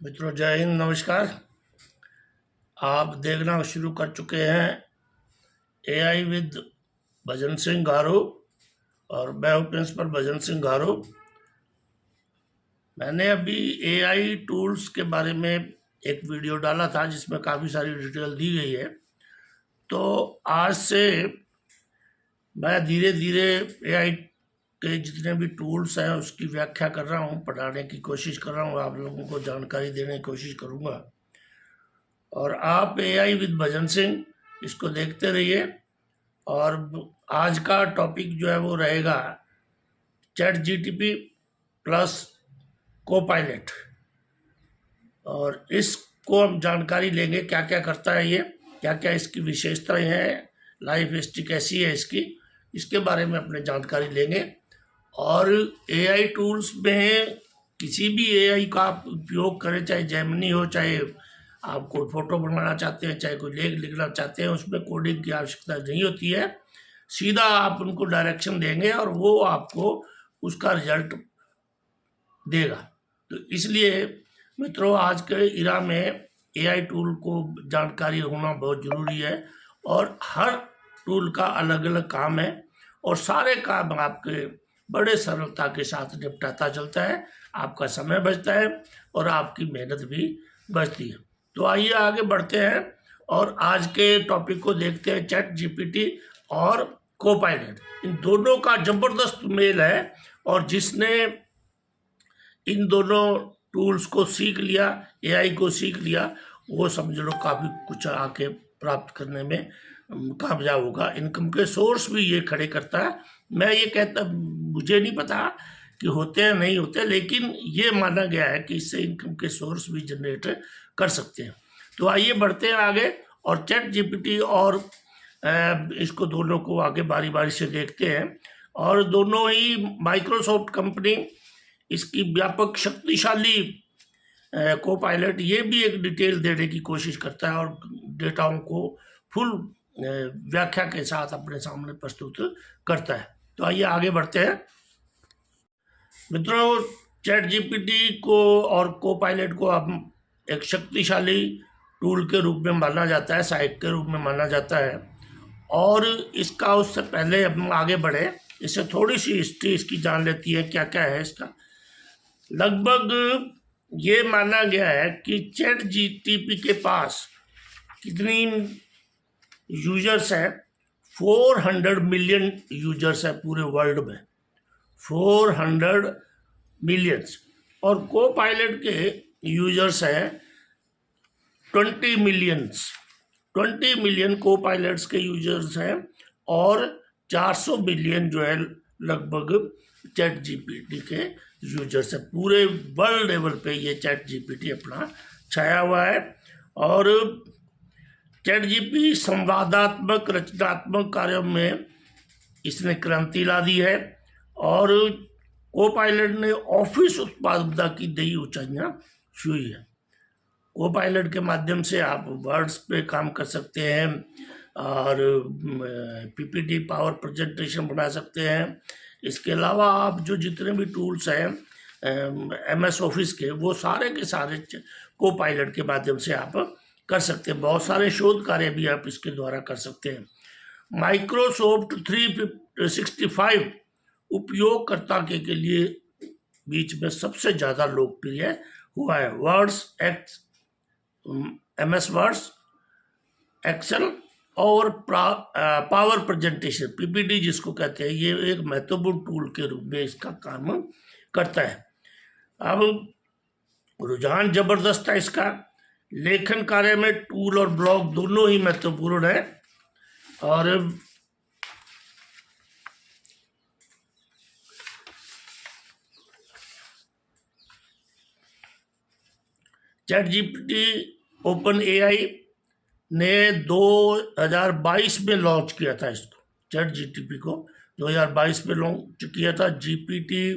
मित्रों, जय हिंद, नमस्कार। आप देखना शुरू कर चुके हैं एआई विद भजन सिंह गारो और मैं हूं प्रिंसिपल भजन सिंह गारो। मैंने अभी एआई टूल्स के बारे में एक वीडियो डाला था जिसमें काफ़ी सारी डिटेल दी गई है। तो आज से मैं धीरे धीरे एआई के जितने भी टूल्स हैं उसकी व्याख्या कर रहा हूँ, पढ़ाने की कोशिश कर रहा हूँ, आप लोगों को जानकारी देने की कोशिश करूँगा। और आप एआई विद भजन सिंह इसको देखते रहिए। और आज का टॉपिक जो है वो रहेगा चैट जीटीपी प्लस कोपायलट, और इसको हम जानकारी लेंगे क्या क्या करता है ये, क्या क्या इसकी विशेषताएं हैं, लाइफ हिस्ट्री कैसी है इसकी, इसके बारे में अपने जानकारी लेंगे। और एआई टूल्स में किसी भी एआई का आप उपयोग करें, चाहे जेमिनी हो, चाहे आप कोई फोटो बनाना चाहते हैं, चाहे कोई लेख लिखना चाहते हैं, उसमें कोडिंग की आवश्यकता नहीं होती है। सीधा आप उनको डायरेक्शन देंगे और वो आपको उसका रिजल्ट देगा। तो इसलिए मित्रों, आज के इरा में एआई टूल को जानकारी होना बहुत ज़रूरी है। और हर टूल का अलग अलग काम है और सारे काम आपके बड़े सरलता के साथ निपटाता चलता है। आपका समय बचता है और आपकी मेहनत भी बचती है। तो आइए आगे बढ़ते हैं और आज के टॉपिक को देखते हैं। चैट जीपीटी और कोपायलट, इन दोनों का जबरदस्त मेल है। और जिसने इन दोनों टूल्स को सीख लिया, एआई को सीख लिया, वो समझ लो काफ़ी कुछ आके प्राप्त करने में कामयाब होगा। इनकम के सोर्स भी ये खड़े करता है। मैं ये कहता, मुझे नहीं पता कि होते हैं नहीं होते, लेकिन ये माना गया है कि इससे इनकम के सोर्स भी जनरेट कर सकते हैं। तो आइए बढ़ते हैं आगे और चैट जीपीटी और इसको दोनों को आगे बारी बारी से देखते हैं। और दोनों ही माइक्रोसॉफ्ट कंपनी इसकी व्यापक शक्तिशाली कोपायलट, ये भी एक डिटेल देने की कोशिश करता है और डेटाओं को फुल व्याख्या के साथ अपने सामने प्रस्तुत करता है। तो आइए आगे बढ़ते हैं मित्रों। चैट जीपीटी को और कोपायलट को अब एक शक्तिशाली टूल के रूप में माना जाता है, सहायक के रूप में माना जाता है। और इसका उससे पहले हम आगे बढ़े, इससे थोड़ी सी हिस्ट्री इसकी जान लेती है, क्या क्या है इसका। लगभग ये माना गया है कि चैट जीटीपी के पास कितनी यूजर्स हैं, 400 मिलियन यूजर्स है पूरे वर्ल्ड में, 400 मिलियंस। और कोपायलट के यूजर्स हैं 20 मिलियंस, 20 मिलियन कोपायलट्स के यूजर्स हैं। और 400 मिलियन जो है लगभग चैट जीपीटी के यूजर्स है। पूरे वर्ल्ड लेवल पे ये चैट जीपीटी अपना छाया हुआ है। और चैट जीपीटी संवादात्मक रचनात्मक कार्यों में इसने क्रांति ला दी है। और कोपायलट ने ऑफिस उत्पादकता की नई ऊंचाइयां छुई है। कोपायलट के माध्यम से आप वर्ड्स पे काम कर सकते हैं और पीपीटी पावर प्रेजेंटेशन बना सकते हैं। इसके अलावा आप जो जितने भी टूल्स हैं एमएस ऑफिस के, वो सारे के सारे कोपायलट के माध्यम से आप कर सकते हैं। बहुत सारे शोध कार्य भी आप इसके द्वारा कर सकते हैं। माइक्रोसॉफ्ट 365 उपयोगकर्ता के लिए बीच में सबसे ज़्यादा लोकप्रिय हुआ है। वर्ड्स, एमएस वर्ड्स, एक्सेल और पावर प्रेजेंटेशन, पीपीटी जिसको कहते हैं, ये एक महत्वपूर्ण टूल के रूप में इसका काम करता है। अब रुझान जबरदस्त है इसका। लेखन कार्य में टूल और ब्लॉग दोनों ही महत्वपूर्ण है। और चैट जीपीटी ओपन एआई ने 2022 में लॉन्च किया था इसको, चैट जीटीपी को 2022 में लॉन्च किया था जीपीटी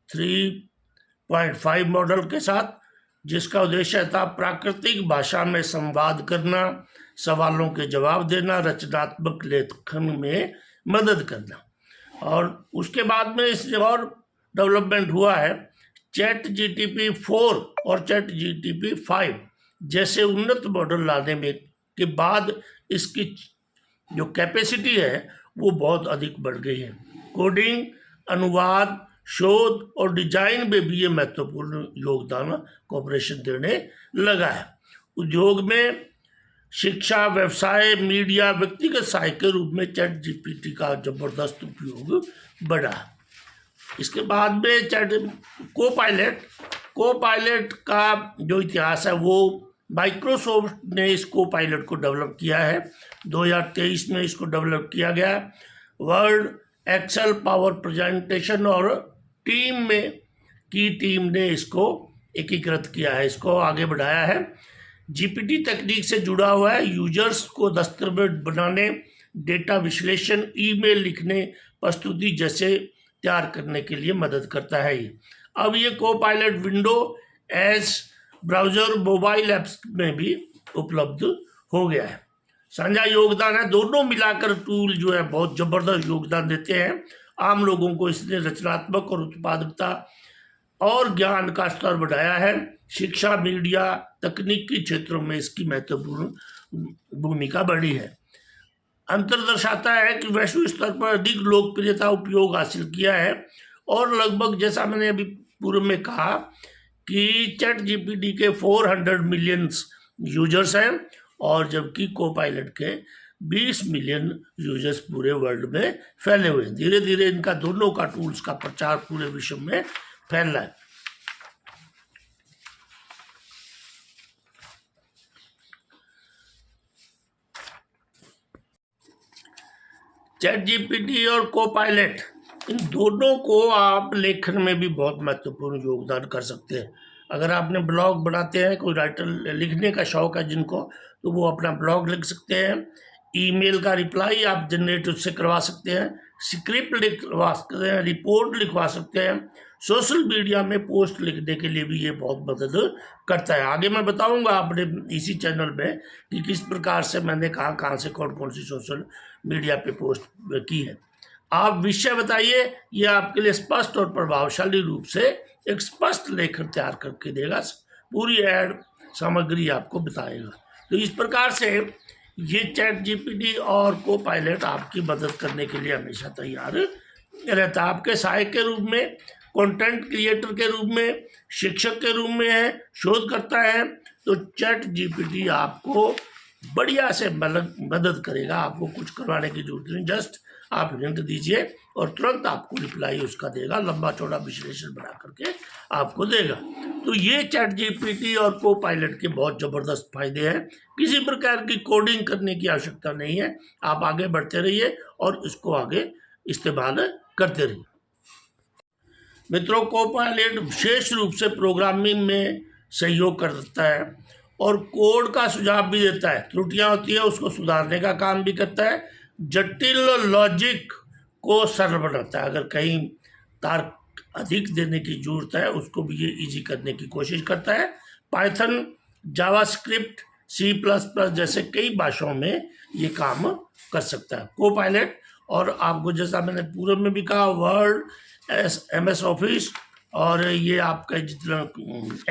3.5 मॉडल के साथ, जिसका उद्देश्य था प्राकृतिक भाषा में संवाद करना, सवालों के जवाब देना, रचनात्मक लेखन में मदद करना। और उसके बाद में इससे और डेवलपमेंट हुआ है। ChatGPT 4 और ChatGPT 5 जैसे उन्नत मॉडल लाने में के बाद इसकी जो कैपेसिटी है वो बहुत अधिक बढ़ गई है। कोडिंग, अनुवाद, शोध और डिजाइन में भी ये महत्वपूर्ण योगदान कॉर्पोरेशन देने लगा है। उद्योग में, शिक्षा, व्यवसाय, मीडिया, व्यक्तिगत सहायक के रूप में ChatGPT का जबरदस्त उपयोग बढ़ा। इसके बाद में को-पायलट का जो इतिहास है वो माइक्रोसॉफ्ट ने इस को-पायलट को डेवलप किया है। 2023 में इसको डेवलप किया गया। वर्ड, एक्सेल, पावर प्रेजेंटेशन और टीम ने इसको एकीकृत किया है, इसको आगे बढ़ाया है। GPT तकनीक से जुड़ा हुआ है, यूजर्स को दस्तावेज बनाने, डेटा विश्लेषण, ईमेल लिखने, प्रस्तुति जैसे तैयार करने के लिए मदद करता है। अब ये Copilot window as browser, mobile apps में भी उपलब्ध हो गया है। साझा योगदान है, दोनों मिलाकर टूल जो है बहुत जबरदस्त योगदान देते हैं। आम लोगों को इसने रचनात्मक और उत्पादकता और ज्ञान का स्तर बढ़ाया है। शिक्षा, मीडिया, तकनीकी क्षेत्रों में इसकी महत्वपूर्ण भूमिका बढ़ी है। अंतर दर्शाता है कि वैश्विक स्तर पर अधिक लोकप्रियता उपयोग हासिल किया है और लगभग, जैसा मैंने अभी पूर्व में कहा कि ChatGPT के 400 मिलियन यूजर्स हैं और जबकि को-पायलट के 20 मिलियन यूजर्स पूरे वर्ल्ड में फैले हुए हैं। धीरे धीरे इनका दोनों का टूल्स का प्रचार पूरे विश्व में फैल रहा है। ChatGPT और को-पायलट, इन दोनों को आप लेखन में भी बहुत महत्वपूर्ण योगदान कर सकते हैं। अगर आपने ब्लॉग बनाते हैं, कोई राइटर लिखने का शौक है जिनको, तो वो अपना ब्लॉग लिख सकते हैं। ईमेल का रिप्लाई आप जनरेट उससे करवा सकते हैं, स्क्रिप्ट लिखवा सकते हैं, रिपोर्ट लिखवा सकते हैं। सोशल मीडिया में पोस्ट लिखने के लिए भी ये बहुत मदद करता है। आगे मैं बताऊंगा अपने इसी चैनल में कि किस प्रकार से मैंने कहाँ से कौन कौन सी सोशल मीडिया पे पोस्ट की है। आप विषय बताइए, ये आपके लिए स्पष्ट और प्रभावशाली रूप से एक स्पष्ट लेखन तैयार करके देगा, पूरी ऐड सामग्री आपको बताएगा। तो इस प्रकार से ये ChatGPT और को-पायलट आपकी मदद करने के लिए हमेशा तैयार रहता है। आपके सहायक के रूप में, कंटेंट क्रिएटर के रूप में, शिक्षक के रूप में है, शोध करता है, तो ChatGPT आपको बढ़िया से मदद करेगा। आपको कुछ करवाने की जरूरत नहीं, जस्ट आप हिंट दीजिए और तुरंत आपको रिप्लाई उसका देगा, लंबा चौड़ा विश्लेषण बना करके आपको देगा। तो ये ChatGPT और को-पायलट के बहुत ज़बरदस्त फायदे हैं। किसी प्रकार की कोडिंग करने की आवश्यकता नहीं है, आप आगे बढ़ते रहिए और इसको आगे इस्तेमाल करते रहिए। मित्रों, को-पायलट विशेष रूप से प्रोग्रामिंग में सहयोग करता है और कोड का सुझाव भी देता है। त्रुटियां होती है उसको सुधारने का काम भी करता है। जटिल लॉजिक को सरल बनाता है। अगर कहीं तर्क अधिक देने की जरूरत है उसको भी ये इजी करने की कोशिश करता है। पाइथन, जावास्क्रिप्ट, C++ जैसे कई भाषाओं में ये काम कर सकता है को-पायलट। और आपको जैसा मैंने पूर्व में भी कहा, वर्ड, MS ऑफिस और ये आपका जितना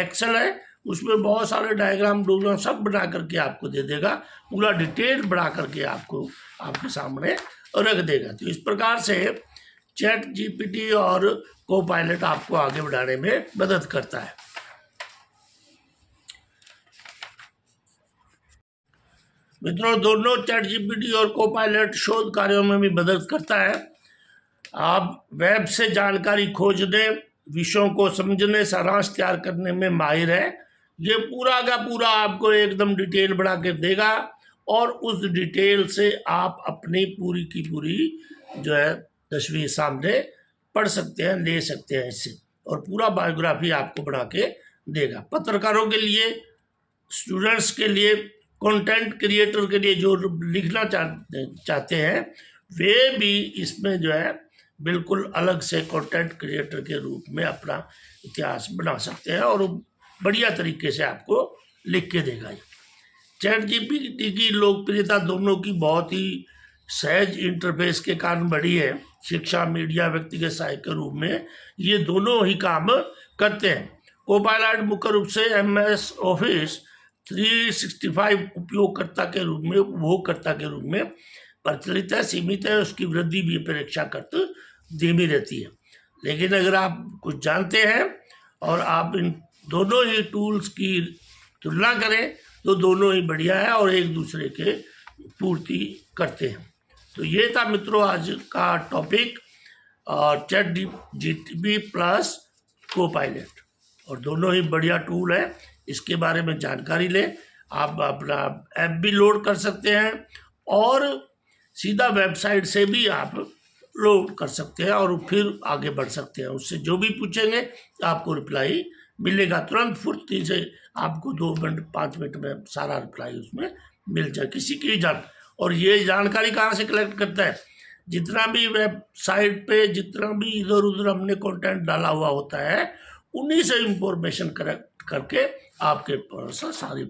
एक्सेल है उसमें बहुत सारे डायग्राम सब बना करके आपको दे देगा, पूरा डिटेल बना करके आपको आपके सामने रख देगा। तो इस प्रकार से ChatGPT और को-पायलट आपको आगे बढ़ाने में मदद करता है। मित्रों, दोनों ChatGPT और को-पायलट शोध कार्यों में भी मदद करता है। आप वेब से जानकारी खोजने, विषयों को समझने, सारांश तैयार करने में माहिर है। ये पूरा का पूरा आपको एकदम डिटेल बना के देगा और उस डिटेल से आप अपनी पूरी की पूरी जो है तस्वीर सामने पढ़ सकते हैं, ले सकते हैं इससे, और पूरा बायोग्राफी आपको बना के देगा। पत्रकारों के लिए, स्टूडेंट्स के लिए, कंटेंट क्रिएटर के लिए जो लिखना चाहते हैं वे भी इसमें जो है बिल्कुल अलग से कंटेंट क्रिएटर के रूप में अपना इतिहास बना सकते हैं और बढ़िया तरीके से आपको लिख के देगा। ChatGPT की लोकप्रियता दोनों की बहुत ही सहज इंटरफेस के कारण बढ़ी है। शिक्षा, मीडिया, व्यक्तिगत सहायक के रूप में ये दोनों ही काम करते हैं। कोपायलट मुख्य रूप से MS ऑफिस 365 उपभोगकर्ता के रूप में प्रचलित है, सीमित है, उसकी वृद्धि भी अपेक्षाकृत धीमी रहती है। लेकिन अगर आप कुछ जानते हैं और आप इन दोनों ही टूल्स की तुलना करें तो दोनों ही बढ़िया है और एक दूसरे के पूर्ति करते हैं। तो ये था मित्रों आज का टॉपिक, ChatGPT प्लस कोपायलट, और दोनों ही बढ़िया टूल है। इसके बारे में जानकारी लें। आप अपना ऐप भी लोड कर सकते हैं और सीधा वेबसाइट से भी आप लोड कर सकते हैं और फिर आगे बढ़ सकते हैं। उससे जो भी पूछेंगे आपको रिप्लाई मिलेगा तुरंत फुर्ती से। आपको 2 मिनट 5 मिनट में सारा रिप्लाई उसमें मिल जाए किसी की जान। और ये जानकारी कहाँ से कलेक्ट करता है? जितना भी वेबसाइट पे जितना भी इधर उधर हमने कंटेंट डाला हुआ होता है उन्हीं से इंफॉर्मेशन कलेक्ट करके आपके पास सारी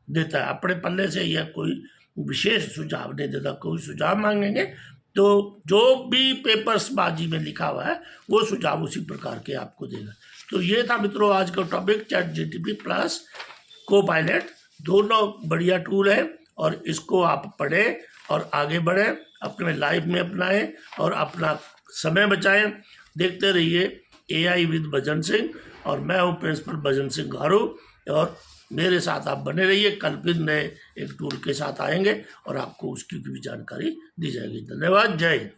देता है। अपने पल्ले से यह कोई विशेष सुझाव नहीं देता। कोई सुझाव मांगेंगे तो जो भी पेपर्स बाजी में लिखा हुआ है वो सुझाव उसी प्रकार के आपको देगा। तो ये था मित्रों आज का टॉपिक, ChatGPT प्लस कोपायलट, दोनों बढ़िया टूल है और इसको आप पढ़ें और आगे बढ़ें, अपने लाइफ में अपनाएं और अपना समय बचाएं। देखते रहिए AI विद भजन सिंह, और मैं हूँ प्रिंसिपल भजन सिंह गारू, और मेरे साथ आप बने रहिए। कल फिर नए एक टूल के साथ आएंगे और आपको उसकी भी जानकारी दी जाएगी। धन्यवाद। जय हिंद।